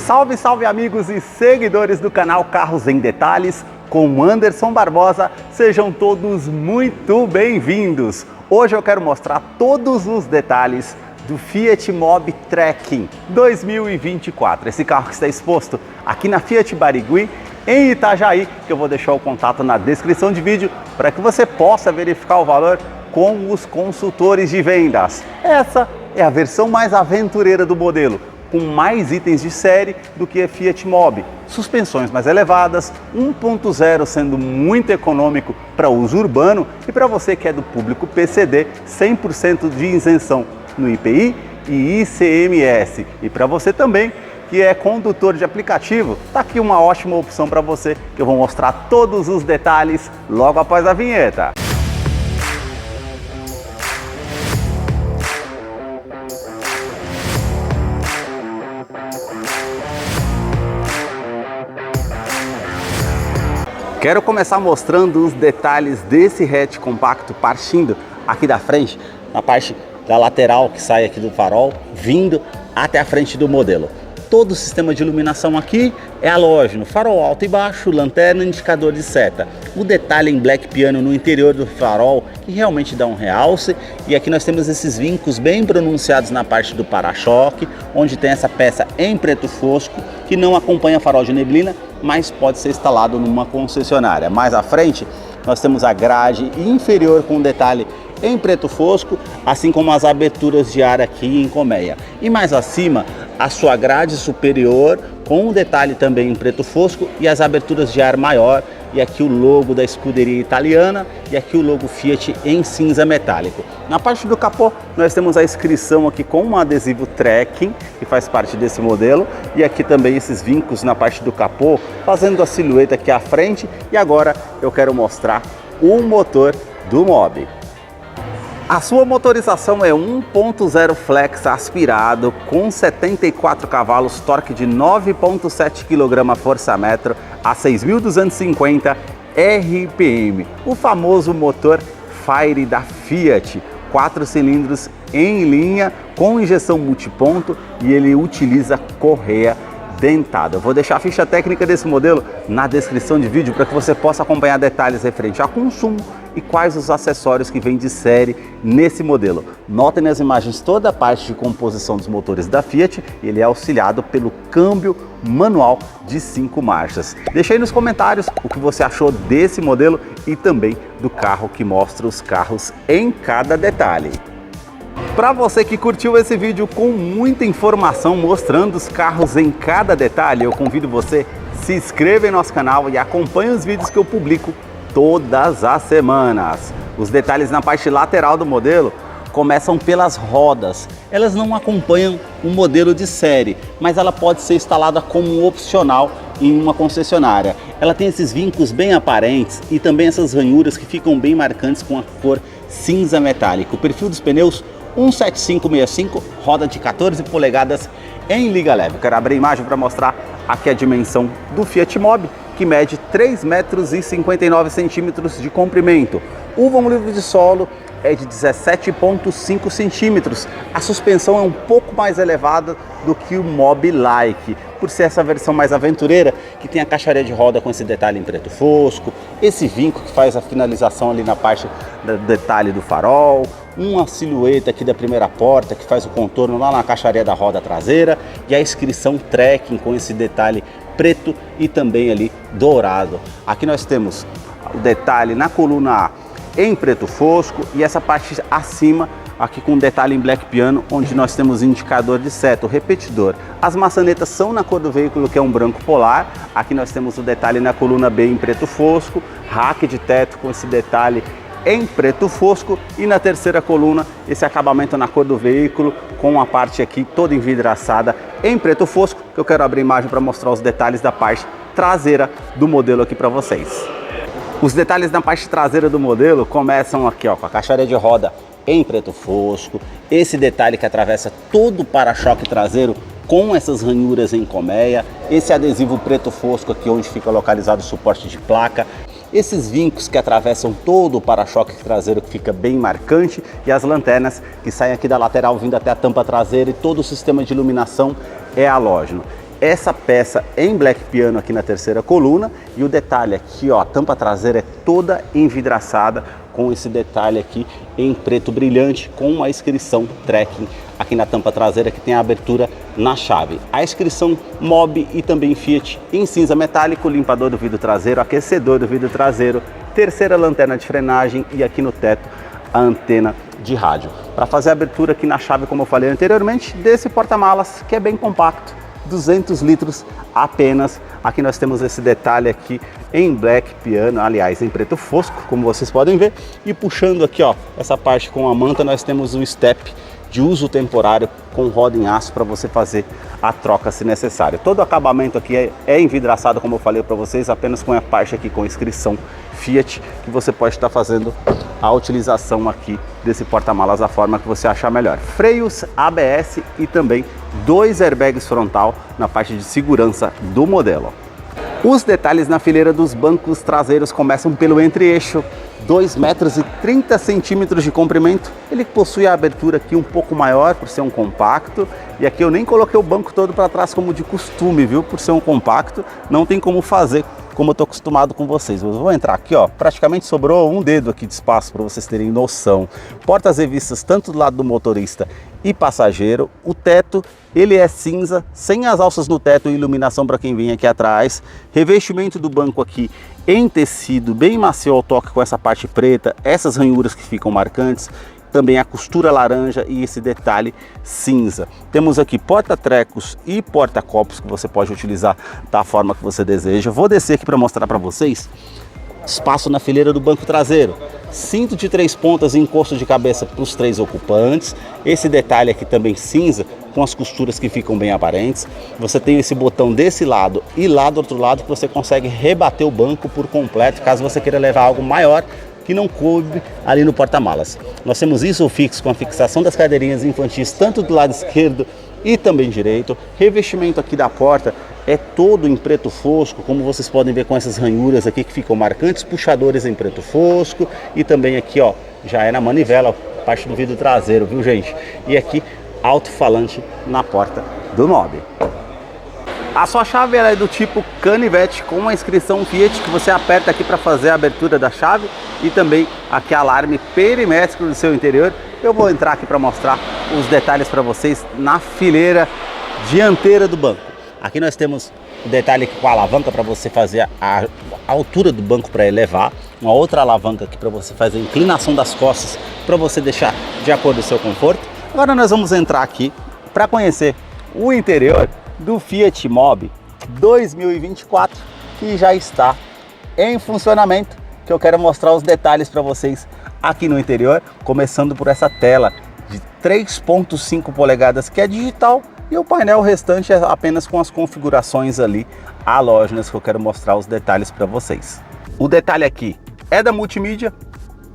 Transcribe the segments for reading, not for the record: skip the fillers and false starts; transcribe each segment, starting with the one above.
Salve, salve amigos e seguidores do canal Carros em Detalhes, com Anderson Barbosa, sejam todos muito bem-vindos. Hoje eu quero mostrar todos os detalhes do Fiat Mobi Trekking 2024, esse carro que está exposto aqui na Fiat Barigui, em Itajaí, que eu vou deixar o contato na descrição de vídeo para que você possa verificar o valor com os consultores de vendas. Essa é a versão mais aventureira do modelo, com mais itens de série do que a Fiat Mobi. Suspensões mais elevadas, 1.0 sendo muito econômico para uso urbano e para você que é do público PCD, 100% de isenção no IPI e ICMS. E para você também que é condutor de aplicativo, tá aqui uma ótima opção para você, que eu vou mostrar todos os detalhes logo após a vinheta. Quero começar mostrando os detalhes desse hatch compacto partindo aqui da frente, na parte da lateral que sai aqui do farol, vindo até a frente do modelo. Todo o sistema de iluminação aqui é halógeno, farol alto e baixo, lanterna e indicador de seta. O detalhe em black piano no interior do farol que realmente dá um realce. E aqui nós temos esses vincos bem pronunciados na parte do para-choque, onde tem essa peça em preto fosco que não acompanha farol de neblina, mas pode ser instalado numa concessionária. Mais à frente nós temos a grade inferior com detalhe em preto fosco, assim como as aberturas de ar aqui em colmeia. E mais acima, a sua grade superior com um detalhe também em preto fosco e as aberturas de ar maior, e aqui o logo da escuderia italiana e aqui o logo Fiat em cinza metálico. Na parte do capô nós temos a inscrição aqui com um adesivo Trekking, que faz parte desse modelo, e aqui também esses vincos na parte do capô, fazendo a silhueta aqui à frente. E agora eu quero mostrar o motor do Mobi. A sua motorização é 1.0 flex aspirado com 74 cavalos, torque de 9.7 kgfm a 6.250 RPM. O famoso motor Fire da Fiat, 4 cilindros em linha com injeção multiponto, e ele utiliza correia dentada. Eu vou deixar a ficha técnica desse modelo na descrição de vídeo para que você possa acompanhar detalhes referente a consumo e quais os acessórios que vêm de série nesse modelo. Notem nas imagens toda a parte de composição dos motores da Fiat. Ele é auxiliado pelo câmbio manual de 5 marchas. Deixa aí nos comentários o que você achou desse modelo e também do carro que mostra os carros em cada detalhe. Para você que curtiu esse vídeo com muita informação mostrando os carros em cada detalhe, eu convido você a se inscrever em nosso canal e acompanhe os vídeos que eu publico todas as semanas. Os detalhes na parte lateral do modelo começam pelas rodas. Elas não acompanham um modelo de série, mas ela pode ser instalada como opcional em uma concessionária. Ela tem esses vincos bem aparentes e também essas ranhuras que ficam bem marcantes com a cor cinza metálico. O perfil dos pneus 175/65, roda de 14 polegadas em liga leve. Eu quero abrir a imagem para mostrar aqui a dimensão do Fiat Mobi, que mede 3,59 m de comprimento. O vão livre de solo é de 17,5 centímetros. A suspensão é um pouco mais elevada do que o Mobi Like, por ser essa versão mais aventureira, que tem a caixaria de roda com esse detalhe em preto fosco, esse vinco que faz a finalização ali na parte do detalhe do farol, uma silhueta aqui da primeira porta que faz o contorno lá na caixaria da roda traseira, e a inscrição Trekking com esse detalhe preto e também ali dourado. Aqui nós temos o detalhe na coluna A em preto fosco e essa parte acima aqui com detalhe em black piano, onde nós temos indicador de seta, o repetidor. As maçanetas são na cor do veículo, que é um branco polar. Aqui nós temos o detalhe na coluna B em preto fosco, rack de teto com esse detalhe em preto fosco, e na terceira coluna esse acabamento na cor do veículo com a parte aqui toda envidraçada em preto fosco, que eu quero abrir a imagem para mostrar os detalhes da parte traseira do modelo aqui para vocês. Os detalhes na parte traseira do modelo começam aqui, ó, com a caixaria de roda em preto fosco, esse detalhe que atravessa todo o para-choque traseiro com essas ranhuras em colmeia, esse adesivo preto fosco aqui onde fica localizado o suporte de placa, esses vincos que atravessam todo o para-choque traseiro que fica bem marcante, e as lanternas que saem aqui da lateral vindo até a tampa traseira, e todo o sistema de iluminação é halógeno. essa peça em black piano aqui na terceira coluna, e o detalhe aqui, ó, a tampa traseira é toda envidraçada com esse detalhe aqui em preto brilhante, com uma inscrição trekking aqui na tampa traseira, que tem a abertura na chave. A inscrição Mobi e também Fiat em cinza metálico, limpador do vidro traseiro, aquecedor do vidro traseiro, terceira lanterna de frenagem e aqui no teto a antena de rádio. Para fazer a abertura aqui na chave, como eu falei anteriormente, desse porta-malas que é bem compacto, 200 litros apenas. Aqui nós temos esse detalhe aqui em black piano, aliás, em preto fosco, como vocês podem ver. E puxando aqui, ó, essa parte com a manta, nós temos um step de uso temporário com roda em aço para você fazer a troca se necessário. Todo o acabamento aqui é envidraçado, como eu falei para vocês, apenas com a parte aqui com inscrição Fiat, que você pode estar fazendo a utilização aqui desse porta-malas da forma que você achar melhor. Freios ABS e também 2 airbags frontal na parte de segurança do modelo. Os detalhes na fileira dos bancos traseiros começam pelo entre-eixo, 2,30 metros de comprimento. Ele possui a abertura aqui um pouco maior por ser um compacto, e aqui eu nem coloquei o banco todo para trás como de costume, viu? Por ser um compacto, não tem como fazer como eu estou acostumado com vocês. Eu vou entrar aqui, ó, praticamente sobrou um dedo aqui de espaço para vocês terem noção. Portas revistas tanto do lado do motorista e passageiro. O teto, ele é cinza, sem as alças no teto e iluminação para quem vem aqui atrás. Revestimento do banco aqui em tecido, bem macio ao toque, com essa parte preta, essas ranhuras que ficam marcantes. Também a costura laranja e esse detalhe cinza. Temos aqui porta-trecos e porta-copos que você pode utilizar da forma que você deseja. Vou descer aqui para mostrar para vocês espaço na fileira do banco traseiro. Cinto de 3 pontas e encosto de cabeça para os 3 ocupantes. Esse detalhe aqui também cinza, com as costuras que ficam bem aparentes. Você tem esse botão desse lado e lá do outro lado que você consegue rebater o banco por completo, caso você queira levar algo maior que não coube ali no porta-malas. Nós temos ISOFIX com a fixação das cadeirinhas infantis tanto do lado esquerdo e também direito. Revestimento aqui da porta é todo em preto fosco, como vocês podem ver com essas ranhuras aqui que ficam marcantes, puxadores em preto fosco, e também aqui, ó, já é na manivela, parte do vidro traseiro, viu, gente? E aqui alto-falante na porta do Mobi. A sua chave ela é do tipo canivete, com uma inscrição Fiat, que você aperta aqui para fazer a abertura da chave, e também aqui alarme perimétrico do seu interior. Eu vou entrar aqui para mostrar os detalhes para vocês na fileira dianteira do banco. Aqui nós temos o detalhe aqui com a alavanca para você fazer a altura do banco para elevar, uma outra alavanca aqui para você fazer a inclinação das costas, para você deixar de acordo com o seu conforto. Agora nós vamos entrar aqui para conhecer o interior do Fiat Mobi 2024, que já está em funcionamento, que eu quero mostrar os detalhes para vocês aqui no interior, começando por essa tela de 3,5 polegadas que é digital, e o painel restante é apenas com as configurações ali halógenas, que eu quero mostrar os detalhes para vocês. O detalhe aqui é da multimídia,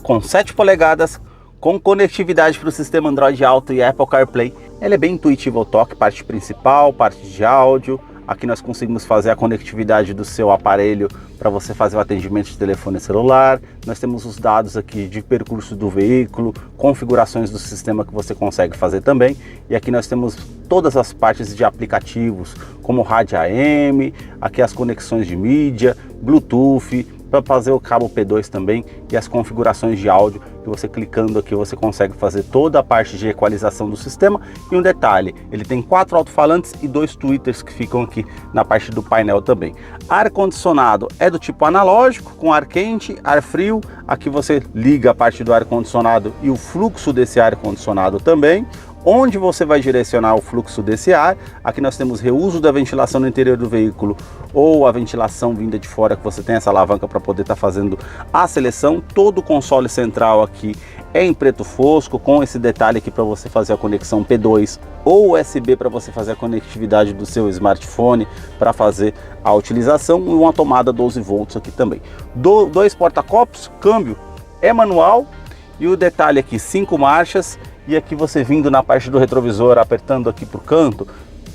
com 7 polegadas, com conectividade para o sistema Android Auto e Apple CarPlay. Ele é bem intuitivo ao toque, parte principal, parte de áudio. Aqui nós conseguimos fazer a conectividade do seu aparelho para você fazer o atendimento de telefone celular. Nós temos os dados aqui de percurso do veículo, configurações do sistema que você consegue fazer também. E aqui nós temos todas as partes de aplicativos, como rádio AM, aqui as conexões de mídia, Bluetooth, para fazer o cabo P2 também, e as configurações de áudio, que você clicando aqui você consegue fazer toda a parte de equalização do sistema. E um detalhe, ele tem 4 alto-falantes e 2 tweeters que ficam aqui na parte do painel também. Ar-condicionado é do tipo analógico, com ar quente, ar frio. Aqui você liga a parte do ar-condicionado e o fluxo desse ar-condicionado também, onde você vai direcionar o fluxo desse ar. Aqui nós temos reuso da ventilação no interior do veículo, ou a ventilação vinda de fora, que você tem essa alavanca para poder estar fazendo a seleção. Todo o console central aqui é em preto fosco, com esse detalhe aqui para você fazer a conexão P2 ou USB, para você fazer a conectividade do seu smartphone para fazer a utilização, e uma tomada 12 volts aqui também. 2 porta-copos, câmbio é manual, e o detalhe aqui 5 marchas. E aqui você vindo na parte do retrovisor, apertando aqui para o canto,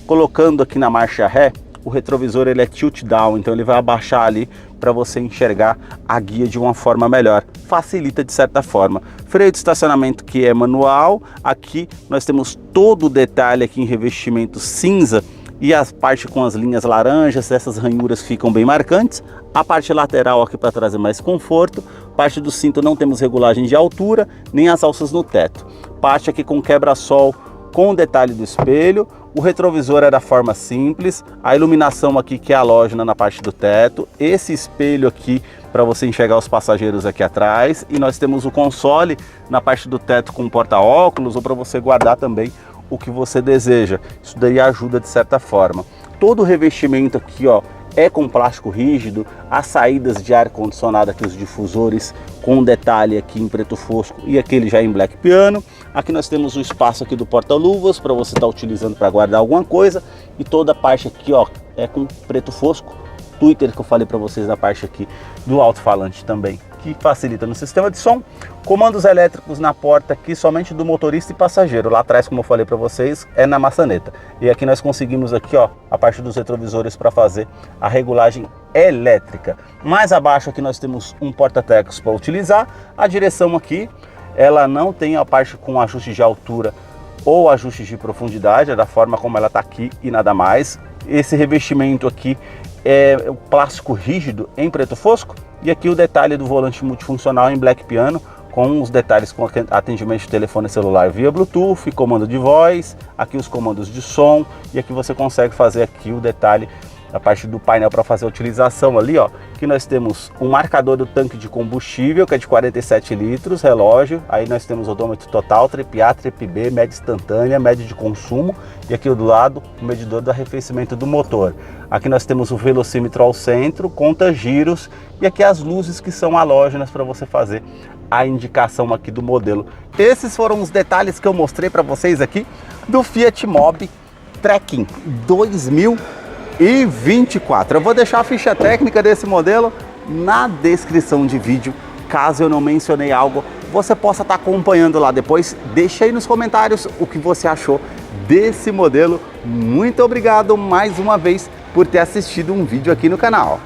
colocando aqui na marcha ré, o retrovisor ele é tilt down, então ele vai abaixar ali para você enxergar a guia de uma forma melhor. Facilita de certa forma. Freio de estacionamento que é manual. Aqui nós temos todo o detalhe aqui em revestimento cinza e a parte com as linhas laranjas, essas ranhuras ficam bem marcantes. A parte lateral aqui para trazer mais conforto. Parte do cinto não temos regulagem de altura, nem as alças no teto. Parte aqui com quebra-sol, com o detalhe do espelho. O retrovisor é da forma simples. A iluminação aqui que é halógena na parte do teto. Esse espelho aqui para você enxergar os passageiros aqui atrás. E nós temos o console na parte do teto com porta-óculos, ou para você guardar também o que você deseja. Isso daí ajuda de certa forma. Todo o revestimento aqui, ó, é com plástico rígido. As saídas de ar condicionado aqui, os difusores com um detalhe aqui em preto fosco e aquele já em black piano. Aqui nós temos o espaço aqui do porta-luvas para você estar utilizando para guardar alguma coisa, e toda a parte aqui, ó, é com preto fosco. Twitter que eu falei para vocês na parte aqui do alto-falante também, que facilita no sistema de som. Comandos elétricos na porta aqui somente do motorista e passageiro. Lá atrás, como eu falei para vocês, é na maçaneta. E aqui nós conseguimos aqui, ó, a parte dos retrovisores para fazer a regulagem elétrica. Mais abaixo aqui nós temos um porta-tecos para utilizar. A direção aqui, ela não tem a parte com ajuste de altura ou ajuste de profundidade, é da forma como ela está aqui e nada mais. Esse revestimento aqui é o plástico rígido em preto fosco, e aqui o detalhe do volante multifuncional em black piano, com os detalhes com atendimento de telefone celular via Bluetooth, comando de voz, aqui os comandos de som, e aqui você consegue fazer aqui o detalhe a parte do painel para fazer a utilização ali, ó, que nós temos um marcador do tanque de combustível, que é de 47 litros, relógio, aí nós temos odômetro total, trip A, trip B, média instantânea, média de consumo, e aqui do lado o medidor do arrefecimento do motor. Aqui nós temos o velocímetro ao centro, conta giros, e aqui as luzes que são halógenas para você fazer a indicação aqui do modelo. Esses foram os detalhes que eu mostrei para vocês aqui do Fiat Mobi Trekking 2024. Eu vou deixar a ficha técnica desse modelo na descrição de vídeo. Caso eu não mencionei algo, você possa estar acompanhando lá depois. Deixa aí nos comentários o que você achou desse modelo. Muito obrigado mais uma vez por ter assistido um vídeo aqui no canal.